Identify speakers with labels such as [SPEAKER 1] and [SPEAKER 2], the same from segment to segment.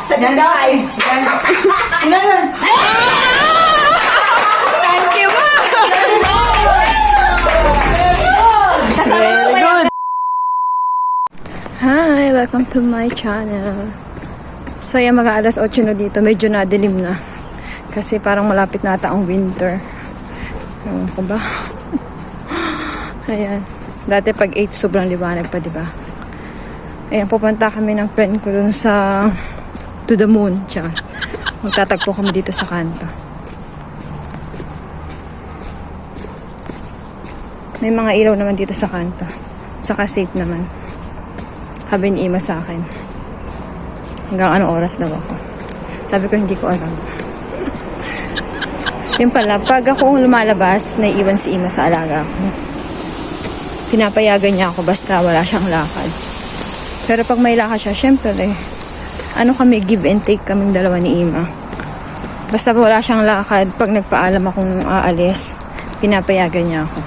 [SPEAKER 1] Sa Dubai.
[SPEAKER 2] Inanan.
[SPEAKER 3] Thank you, ma! Very good! Hi! Welcome to my channel. So, yan, mag-aalas 8 na dito. Medyo nadilim na. Kasi parang malapit na ata ang winter. Ewan ko ba? Ayan. Dati pag 8, sobrang liwanag pa, diba? Ayan, pupunta kami ng friend ko dun sa to the moon. Tsaka, magtatagpo kami dito sa kanto. May mga ilaw naman dito sa kanto. Saka safe naman. Sabi ni Ima sa akin. Hanggang anong oras daw ako. Sabi ko, hindi ko alam. Yun pala, pag ako lumalabas, naiiwan si Ima sa alaga ko. Pinapayagan niya ako basta wala siyang lakad. Pero pag may lakad siya, syempre ano kami, give and take kaming dalawa ni Ima. Basta wala siyang lakad, pag nagpaalam akong aalis, pinapayagan niya ako.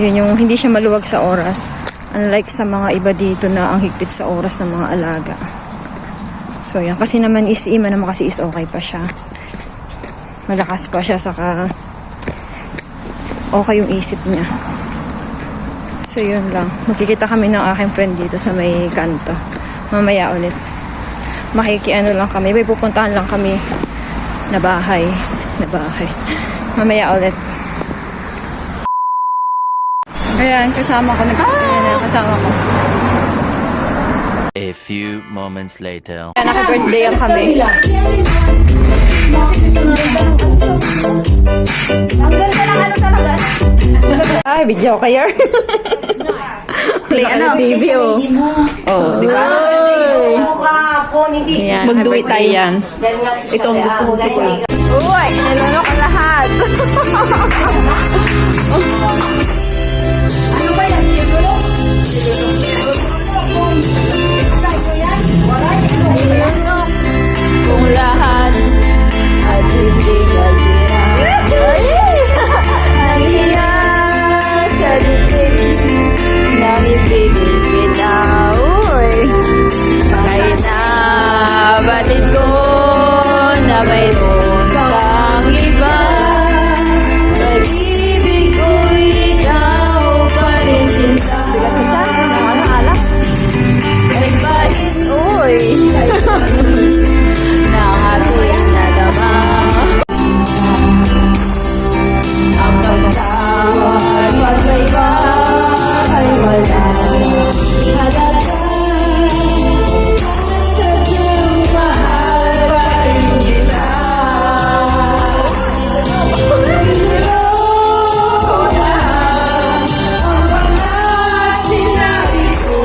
[SPEAKER 3] Yun yung hindi siya maluwag sa oras. Unlike sa mga iba dito na ang higpit sa oras ng mga alaga. So yan, kasi naman is Ima naman kasi is okay pa siya. Malakas pa siya, saka okay yung isip niya. So yun lang. Magkikita kami ng aking friend dito sa may kanto. Mamaya ulit. Makikiano lang kami. May pupuntahan lang kami na bahay. Mamaya ulit. Ayan, kasama ko. Kasama ko.
[SPEAKER 4] A few moments later.
[SPEAKER 3] Naka-birthday ang kami.
[SPEAKER 1] Ang ganda ng ano talaga.
[SPEAKER 3] Ay, video kayo. Play ano? TV, oh. Oh, di ba?
[SPEAKER 1] Mukha po, hindi.
[SPEAKER 3] Ayan, mag-do it tayo yan.
[SPEAKER 1] Itong gusto ko siya.
[SPEAKER 3] Uy, nilunok ang lahat.
[SPEAKER 1] Ano ba yan?
[SPEAKER 3] Kung lahat at hindi nagtira. Nangyayas sa dibdib nang ibigay kita. Uy, kahit na batid ko na mayroon kang iba, pag-ibig ko'y ikaw pa rin sinta. Ano alas? Ay bahit, uy. Nang ako'y nadama. Ang pagkawal pag may iba ay wala. Halaga sadyang mahal pa rin kita. Niloko na ang mga sinabi ko.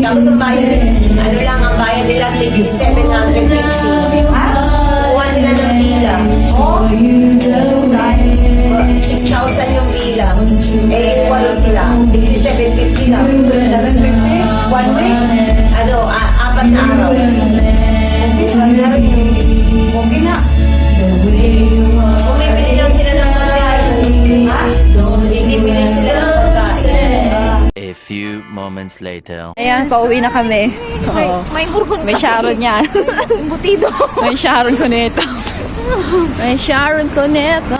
[SPEAKER 1] Tapos ang bayad, ano lang ang bayad nila, 750. Kuha sila ng bilang. 6,000 yung bilang. Eh, walo sila. 750 lang. 750? 1 week? Ano, 4 na araw. Okay na. Bumibili lang sila ng pagkain. Ha? Bumibili sila ng pagkain.
[SPEAKER 4] A few moments later.
[SPEAKER 3] Ayan, pauwi na kami. Oo.
[SPEAKER 1] May burgon
[SPEAKER 3] May Sharon yan.
[SPEAKER 1] butido.
[SPEAKER 3] May Sharon Cuneta. May Sharon Cuneta.